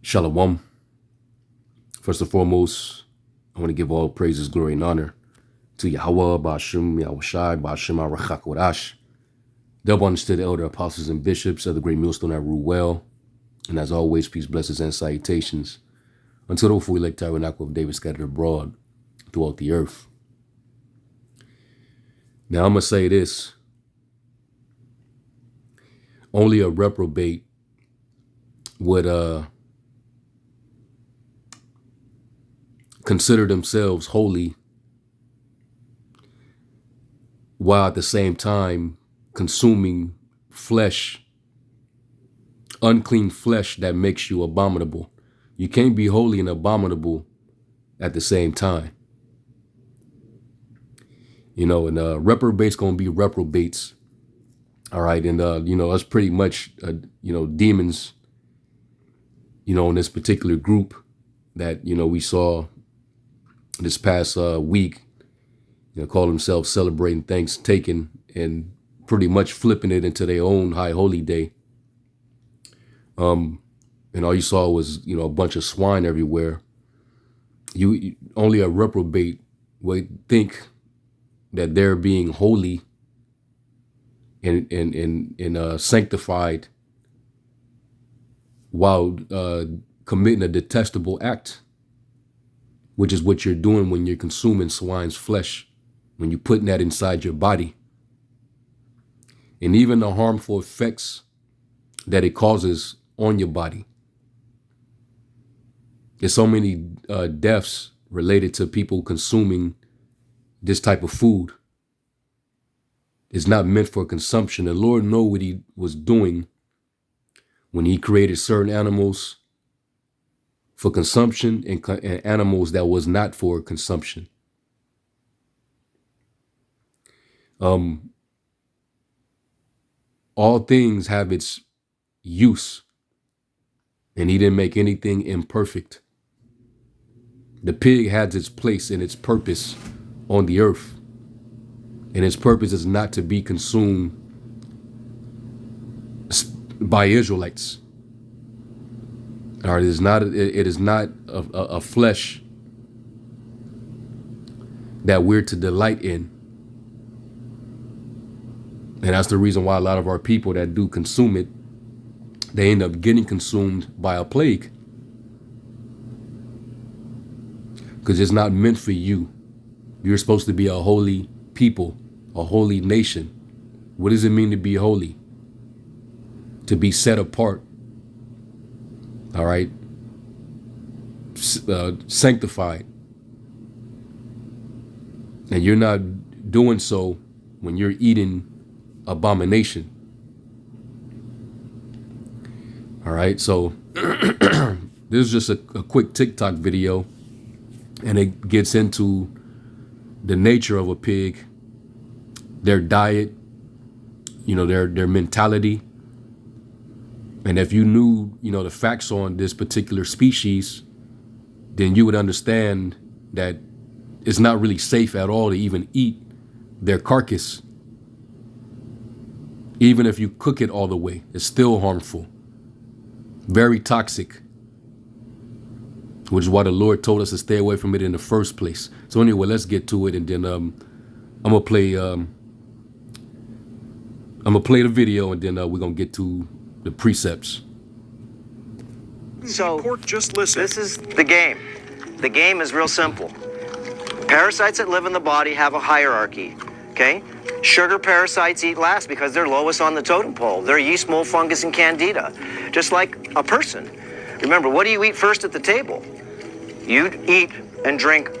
Shalom. First and foremost, I want to give all praises, glory, and honor to Yahweh, Ba'ashim, Yahushai, Ba'ashim, Arachak, Wadash, double understood elder apostles and bishops of the great millstone that rule well. And as always, peace, blessings, and salutations until the fully elect tabernacle of David scattered abroad throughout the earth. Now, I'm going to say this. Only a reprobate would consider themselves holy while at the same time consuming flesh, unclean flesh that makes you abominable. You can't be holy and abominable at the same time. You know, and reprobates gonna be reprobates. All right, and that's pretty much demons, in this particular group that we saw this past week, call themselves celebrating Thanksgiving and pretty much flipping it into their own high holy day. And all you saw was, a bunch of swine everywhere. You only a reprobate would think that they're being holy and sanctified while committing a detestable act, which is what you're doing when you're consuming swine's flesh, when you're putting that inside your body. And even the harmful effects that it causes on your body. There's so many deaths related to people consuming this type of food. It's not meant for consumption. The Lord knows what he was doing when he created certain animals for consumption and animals that was not for consumption. All things have its use, and he didn't make anything imperfect. The pig has its place and its purpose on the earth, and its purpose is not to be consumed by Israelites. All right, it is not a flesh that we're to delight in. And that's the reason why a lot of our people that do consume it, they end up getting consumed by a plague. Because it's not meant for you. You're supposed to be a holy people, a holy nation. What does it mean to be holy? To be set apart. All right. Sanctified. And you're not doing so when you're eating abomination. All right. So this is just a quick TikTok video, and it gets into the nature of a pig, their diet, their mentality. And if you knew, the facts on this particular species, then you would understand that it's not really safe at all to even eat their carcass. Even if you cook it all the way, it's still harmful. Very toxic. Which is why the Lord told us to stay away from it in the first place. So anyway, let's get to it, and then I'm gonna play the video, and then we're gonna get to the precepts. So just listen. This is the game. The game is real simple. Parasites that live in the body have a hierarchy. Okay? Sugar parasites eat last because they're lowest on the totem pole. They're yeast, mold, fungus, and candida. Just like a person. Remember, what do you eat first at the table? You eat and drink.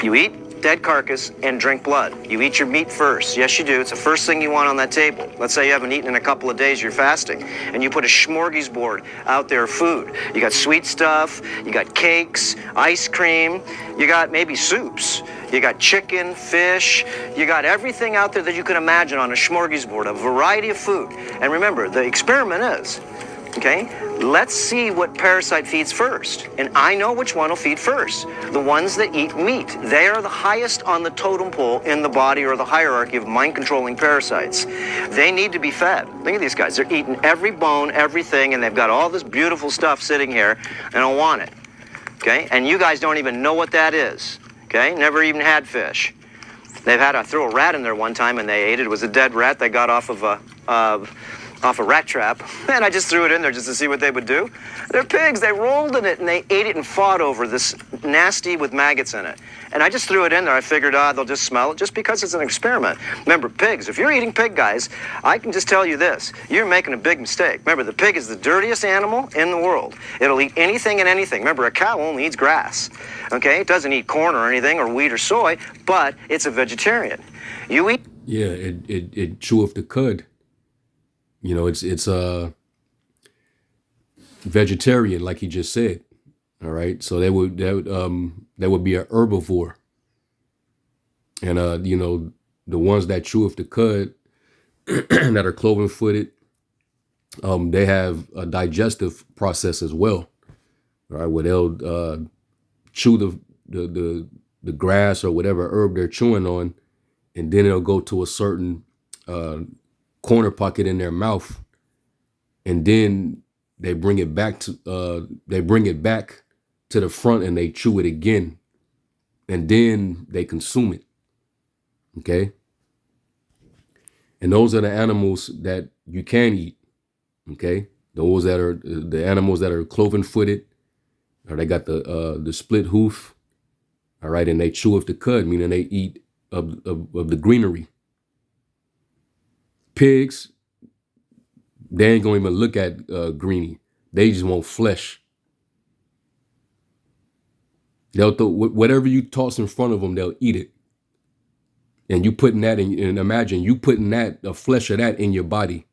You eat dead carcass and drink blood. You eat your meat first. Yes, you do. It's the first thing you want on that table. Let's say you haven't eaten in a couple of days, you're fasting, and you put a smorgasbord out there of food. You got sweet stuff, you got cakes, ice cream, you got maybe soups, you got chicken, fish, you got everything out there that you can imagine on a smorgasbord, a variety of food. And remember, the experiment is, Okay, let's see what parasite feeds first. And I know which one will feed first. The ones that eat meat. They are the highest on the totem pole in the body or the hierarchy of mind-controlling parasites. They need to be fed. Look at these guys. They're eating every bone, everything, and they've got all this beautiful stuff sitting here, and I want it. Okay, and you guys don't even know what that is. Okay, never even had fish. I threw a rat in there one time and they ate it. It was a dead rat they got off of a rat trap. And I just threw it in there just to see what they would do. They're pigs. They rolled in it and they ate it and fought over this nasty with maggots in it. And I just threw it in there. I figured, they'll just smell it just because it's an experiment. Remember, pigs, if you're eating pig, guys, I can just tell you this. You're making a big mistake. Remember, the pig is the dirtiest animal in the world. It'll eat anything and anything. Remember, a cow only eats grass. Okay? It doesn't eat corn or anything or wheat or soy, but it's a vegetarian. You eat... Yeah, it cheweth the cud. You know, it's vegetarian, like he just said. All right, so that would be a herbivore, and you know, the ones that cheweth the cud that are cloven footed, they have a digestive process as well. All right, where they'll chew the grass or whatever herb they're chewing on, and then it'll go to a certain corner pocket in their mouth, and then they bring it back to the front and they chew it again, and then they consume it. Okay, and those are the animals that you can eat. Okay, those that are the animals that are cloven footed, or they got the split hoof. All right, and they chew of the cud, meaning they eat of the greenery. Pigs, they ain't gonna even look at greenie. They just want flesh. They'll throw whatever you toss in front of them, they'll eat it. And you putting that in, and imagine you putting the flesh of that in your body.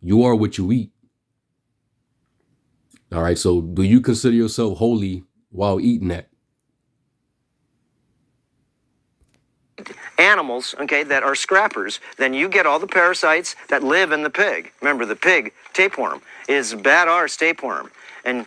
You are what you eat. All right, so do you consider yourself holy while eating that? Animals, okay, that are scrappers, then you get all the parasites that live in the pig. Remember, the pig tapeworm is bad arse tapeworm. And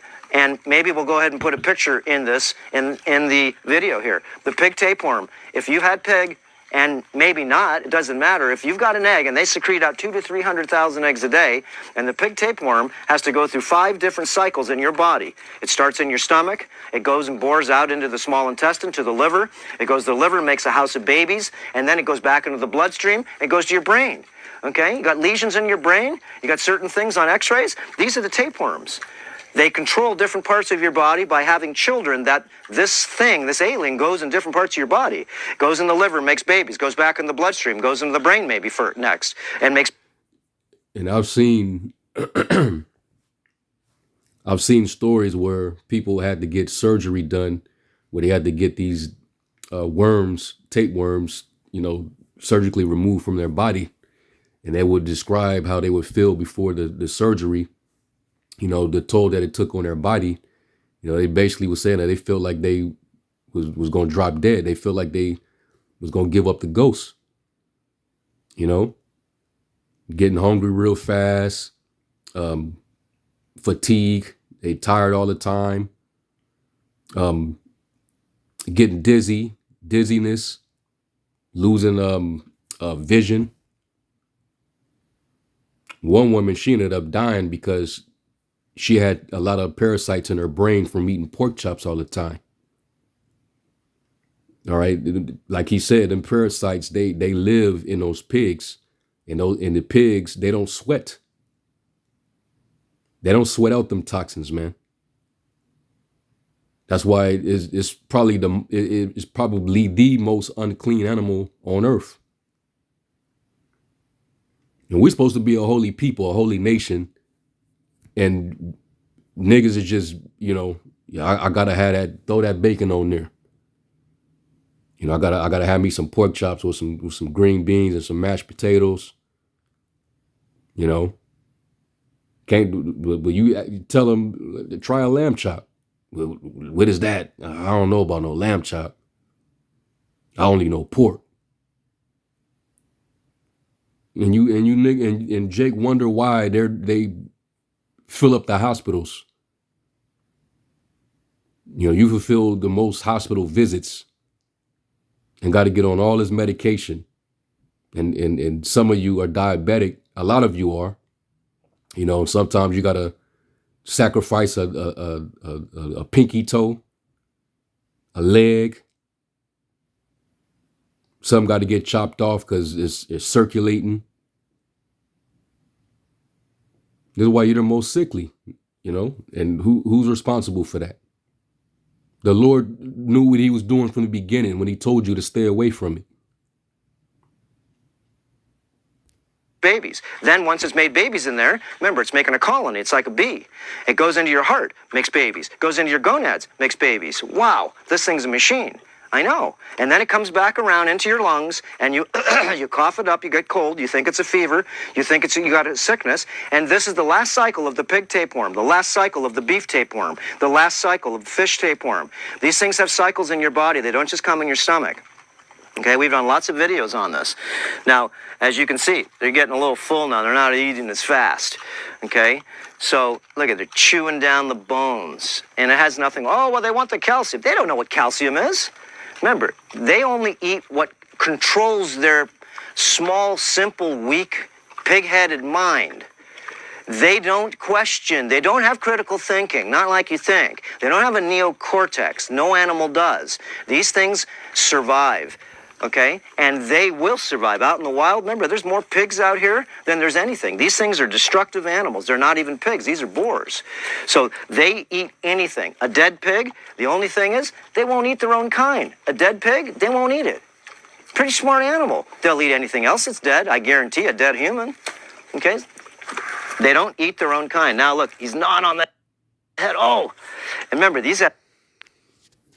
maybe we'll go ahead and put a picture in this in the video here. The pig tapeworm. If you had pig, and maybe not, it doesn't matter. If you've got an egg and they secrete out 200,000 to 300,000 eggs a day, and the pig tapeworm has to go through 5 different cycles in your body. It starts in your stomach, it goes and bores out into the small intestine to the liver, it goes to the liver, makes a house of babies, and then it goes back into the bloodstream, it goes to your brain. Okay, you got lesions in your brain, you got certain things on x-rays. These are the tapeworms. They control different parts of your body by having children that this alien goes in different parts of your body. Goes in the liver, makes babies, goes back in the bloodstream, goes into the brain maybe for next, and makes... And I've seen stories where people had to get surgery done, where they had to get these tapeworms, you know, surgically removed from their body. And they would describe how they would feel before the surgery. You know, the toll that it took on their body. You know, they basically were saying that they felt like they was going to drop dead. They felt like they was going to give up the ghost. You know, getting hungry real fast, fatigue. They tired all the time. Getting dizziness, losing vision. One woman, she ended up dying because she had a lot of parasites in her brain from eating pork chops all the time. All right. Like he said, them parasites, they live in those pigs. And the pigs, they don't sweat. They don't sweat out them toxins, man. That's why it's probably the most unclean animal on earth. And we're supposed to be a holy people, a holy nation. And niggas is just, you know, I gotta throw that bacon on there. You know, I gotta have me some pork chops with some green beans and some mashed potatoes. You know, but you tell them try a lamb chop. What is that? I don't know about no lamb chop. I only know pork. And Jake wonder why they fill up the hospitals. You fulfill the most hospital visits and got to get on all this medication. And some of you are diabetic. A lot of you are. Sometimes you got to sacrifice a pinky toe, a leg. Some got to get chopped off because it's circulating. This is why you're the most sickly, and who's responsible for that? The Lord knew what he was doing from the beginning when he told you to stay away from it. Babies. Then once it's made babies in there, remember, it's making a colony. It's like a bee. It goes into your heart, makes babies. Goes into your gonads, makes babies. Wow, this thing's a machine. I know. And then it comes back around into your lungs, and you you cough it up, you get cold, you think it's a fever, you think you got a sickness, and this is the last cycle of the pig tapeworm, the last cycle of the beef tapeworm, the last cycle of the fish tapeworm. These things have cycles in your body. They don't just come in your stomach. Okay, we've done lots of videos on this. Now, as you can see, they're getting a little full now. They're not eating as fast. Okay, so look at, they're chewing down the bones, and it has nothing. Oh, well, they want the calcium. They don't know what calcium is. Remember, they only eat what controls their small, simple, weak, pig-headed mind. They don't question. They don't have critical thinking, not like you think. They don't have a neocortex. No animal does. These things survive, okay? And they will survive. Out in the wild, remember, there's more pigs out here than there's anything. These things are destructive animals. They're not even pigs. These are boars. So they eat anything. A dead pig, the only thing is, they won't eat their own kind. A dead pig, they won't eat it. Pretty smart animal. They'll eat anything else that's dead. I guarantee a dead human, okay? They don't eat their own kind. Now, look, he's not on the head. Oh, and remember, these... All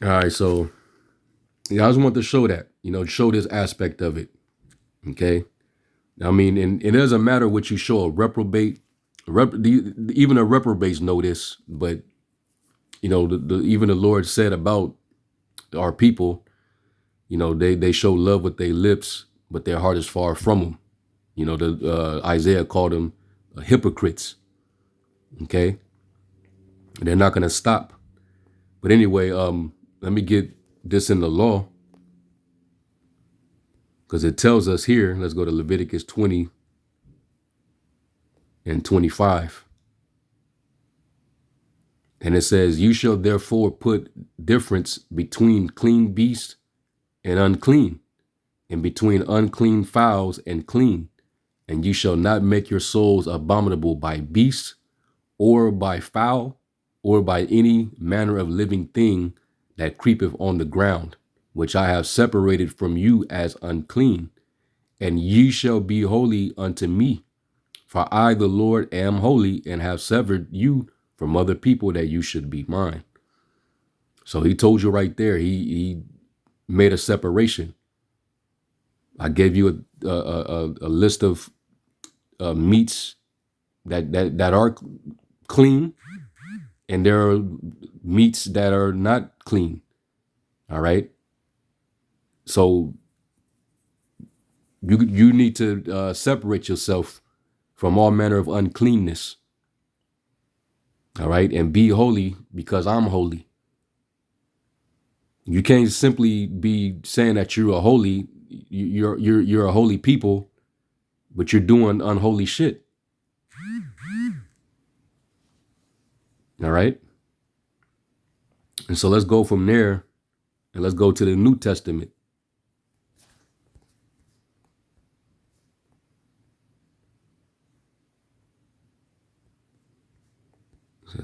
right, so I just want to show that, show this aspect of it, okay? I mean, and it doesn't matter what you show a reprobate. Even the reprobates know this, but, even the Lord said about our people, they show love with their lips, but their heart is far from them. Isaiah called them hypocrites, okay? And they're not going to stop. But anyway, let me get this in the law, because it tells us here. Let's go to Leviticus 20 and 25. And it says, you shall therefore put difference between clean beasts and unclean, and between unclean fowls and clean. And you shall not make your souls abominable by beasts, or by fowl, or by any manner of living thing that creepeth on the ground, which I have separated from you as unclean. And ye shall be holy unto me, for I, the Lord, am holy, and have severed you from other people, that you should be mine. So he told you right there, he made a separation. I gave you a list of meats that are clean, and there are meats that are not clean. All right. So you need to separate yourself from all manner of uncleanness. All right, and be holy because I'm holy. You can't simply be saying that you're a holy, you're a holy people, but you're doing unholy shit. All right. And so let's go from there and let's go to the New Testament.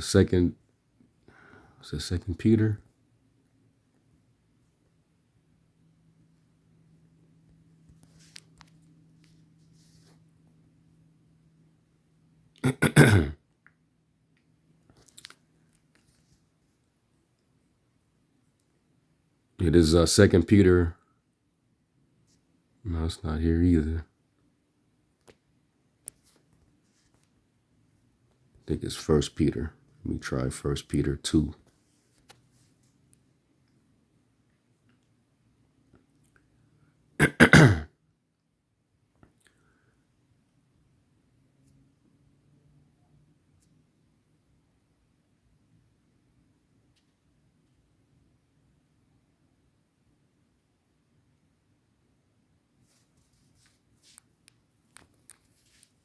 Second Peter. It is 2 Peter. No, it's not here either. I think it's 1 Peter. Let me try 1 Peter 2.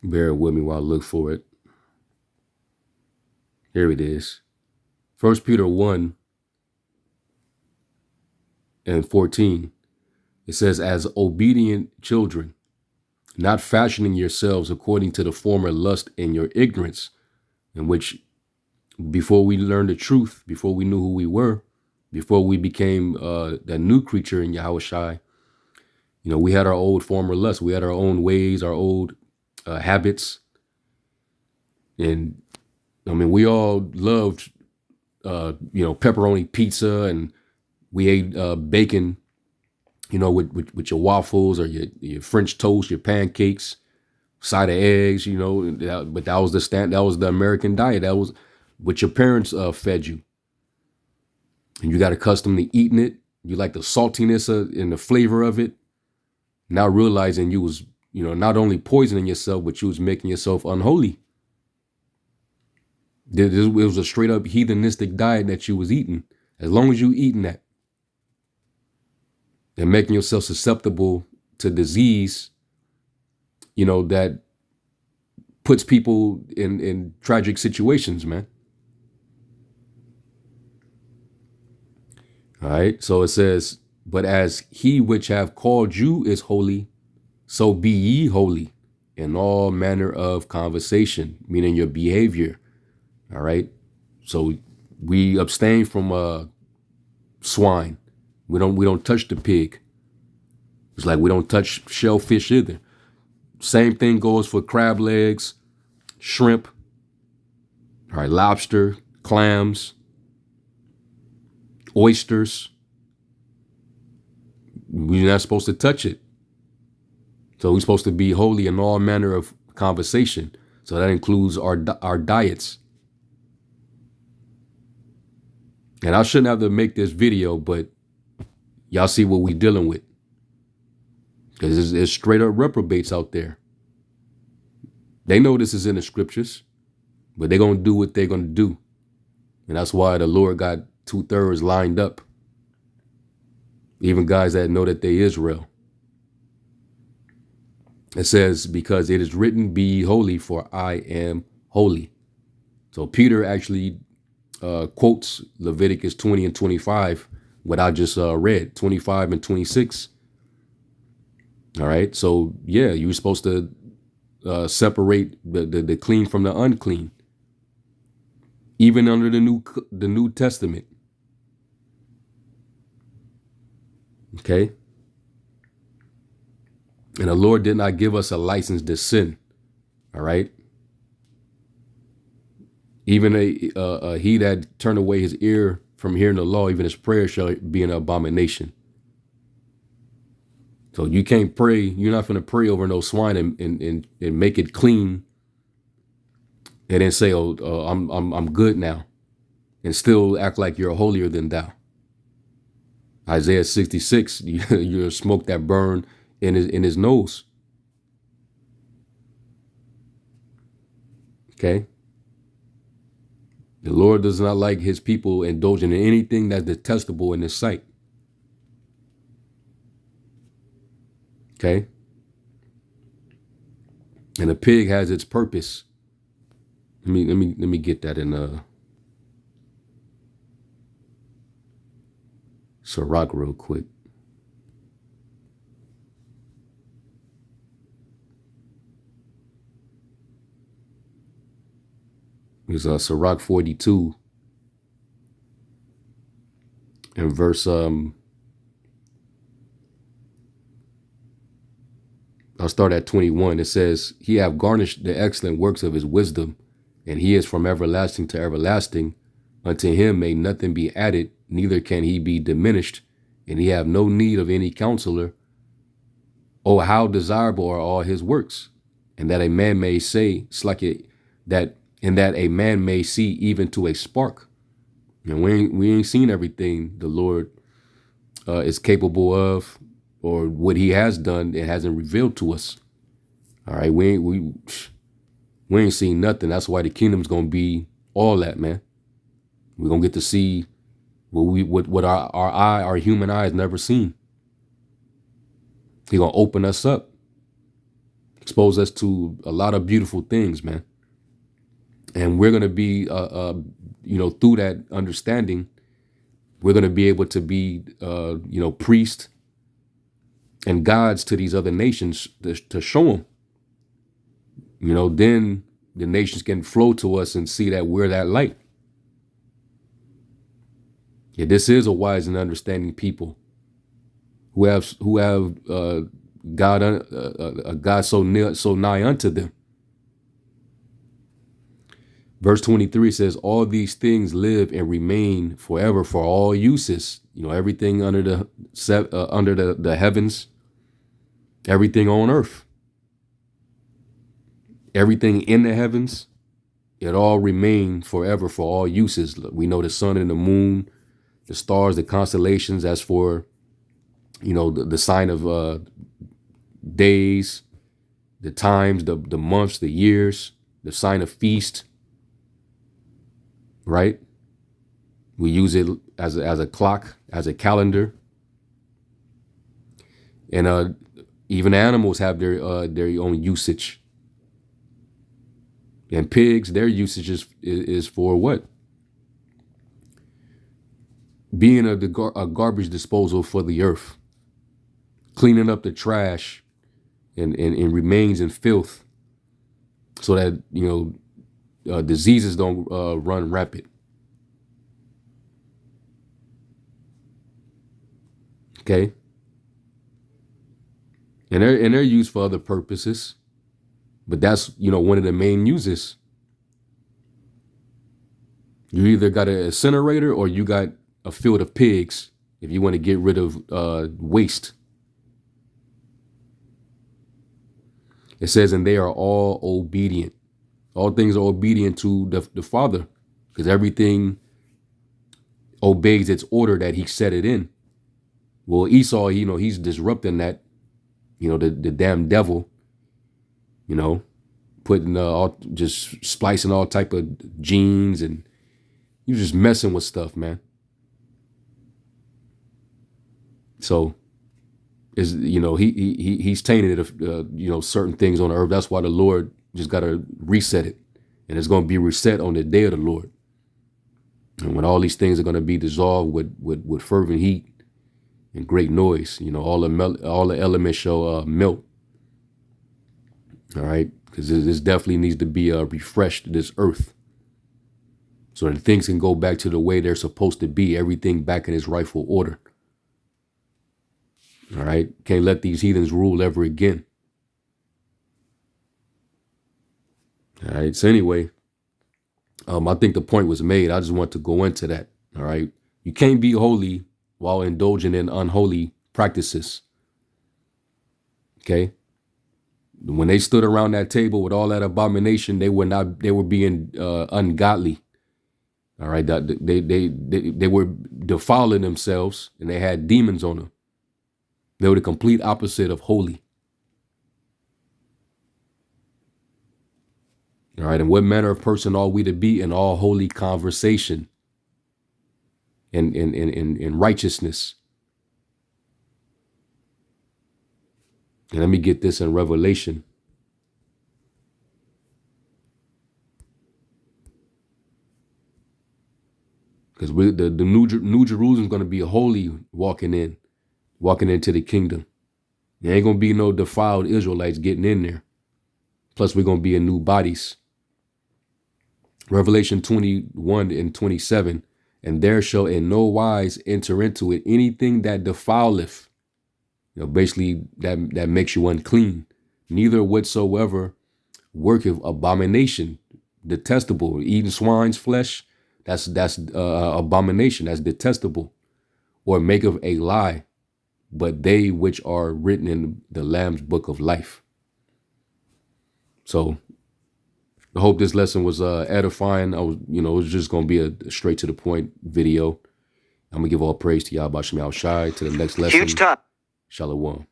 Bear with me while I look for it. Here it is. 1 Peter 1:14. It says, as obedient children, not fashioning yourselves according to the former lust in your ignorance, in which before we learned the truth, before we knew who we were, before we became that new creature in Yahushai, we had our old former lust. We had our own ways, our old habits. And I mean, we all loved, pepperoni pizza, and we ate bacon, with your waffles or your French toast, your pancakes, side of eggs, but that was that was the American diet. That was what your parents fed you. And you got accustomed to eating it. You like the saltiness and the flavor of it. Now realizing you was, not only poisoning yourself, but you was making yourself unholy. It was a straight up heathenistic diet that you was eating. As long as you eating that and making yourself susceptible to disease, that puts people in tragic situations, man. All right. So it says, but as he which have called you is holy, so be ye holy in all manner of conversation, meaning your behavior. All right. So we abstain from swine. We don't touch the pig. It's like we don't touch shellfish either. Same thing goes for crab legs, shrimp, all right, lobster, clams, oysters. We're not supposed to touch it. So we're supposed to be holy in all manner of conversation. So that includes our diets. And I shouldn't have to make this video, but y'all see what we dealing with. Because there's straight up reprobates out there. They know this is in the scriptures, but they're going to do what they're going to do. And that's why the Lord got 2/3 lined up. Even guys that know that they Israel. It says, because it is written, be ye holy, for I am holy. So Peter actually quotes Leviticus 20 and 25, what I just read, 25 and 26. All right. So, yeah, you're supposed to separate the clean from the unclean, even under the New Testament. OK. And the Lord did not give us a license to sin. All right. Even he that turned away his ear from hearing the law, even his prayer shall be an abomination. So you can't pray. You're not going to pray over no swine and make it clean, and then say, "Oh, I'm good now," and still act like you're holier than thou. Isaiah 66, you're smoke that burn in his nose. Okay. The Lord does not like his people indulging in anything that's detestable in his sight. Okay. And a pig has its purpose. Let me get that in Sirach real quick. It's Sirach 42 and verse I'll start at 21. It says, he have garnished the excellent works of his wisdom, and he is from everlasting to everlasting. Unto him may nothing be added, neither can he be diminished, and he have no need of any counselor. Oh, how desirable are all his works, and that a man may say, it's like that a man may see even to a spark. And we ain't seen everything the Lord is capable of, or what he has done. It hasn't revealed to us. All right, we ain't seen nothing. That's why the kingdom's gonna be all that, man. We're gonna get to see what our human eye has never seen. He's gonna open us up. expose us to a lot of beautiful things, man. And we're going to be, through that understanding, we're going to be able to be, priests and gods to these other nations to show them. Then the nations can flow to us and see that we're that light. Yeah, this is a wise and understanding people who have God, a God so near, so nigh unto them. Verse 23 says, all these things live and remain forever for all uses. Everything under the heavens, everything on earth, everything in the heavens, it all remain forever for all uses. We know the sun and the moon, the stars, the constellations, as for, the sign of days, the times, the months, the years, the sign of feast. Right? We use it as a clock, as a calendar. And even animals have their own usage. And pigs, their usage is for what? Being a garbage disposal for the earth, cleaning up the trash and remains and filth, so that diseases don't run rapid. Okay, and they're used for other purposes, but that's one of the main uses. You either got an incinerator or you got a field of pigs if you want to get rid of waste. It says, and they are all obedient. All things are obedient to the Father, because everything obeys its order that he set it in. Well, Esau, he's disrupting that, the damn devil, putting just splicing all type of genes, and you just messing with stuff, man. So is he's tainted certain things on the earth. That's why the Lord just got to reset it, and it's going to be reset on the day of the Lord. And when all these things are going to be dissolved with fervent heat and great noise, all the elements shall melt. All right, because this definitely needs to be refreshed, this earth, so that things can go back to the way they're supposed to be. Everything back in its rightful order. All right, can't let these heathens rule ever again. All right, so anyway, I think the point was made. I just want to go into that. All right, you can't be holy while indulging in unholy practices. Okay, when they stood around that table with all that abomination, they were being ungodly. All right, they were defiling themselves, and they had demons on them. They were the complete opposite of holy. All right, and what manner of person are we to be in all holy conversation and in righteousness? And let me get this in Revelation. Because the New Jerusalem is going to be holy walking into the kingdom. There ain't going to be no defiled Israelites getting in there. Plus, we're going to be in new bodies. Revelation 21 and 27. And there shall in no wise enter into it anything that defileth. Basically that makes you unclean. Neither whatsoever worketh abomination, detestable. Eating swine's flesh, that's abomination, that's detestable. Or maketh a lie, but they which are written in the Lamb's book of life. So I hope this lesson was edifying. It was just going to be a straight to the point video. I'm going to give all praise to Yahweh Shem Shai. To the next lesson. Huge top. Shalom.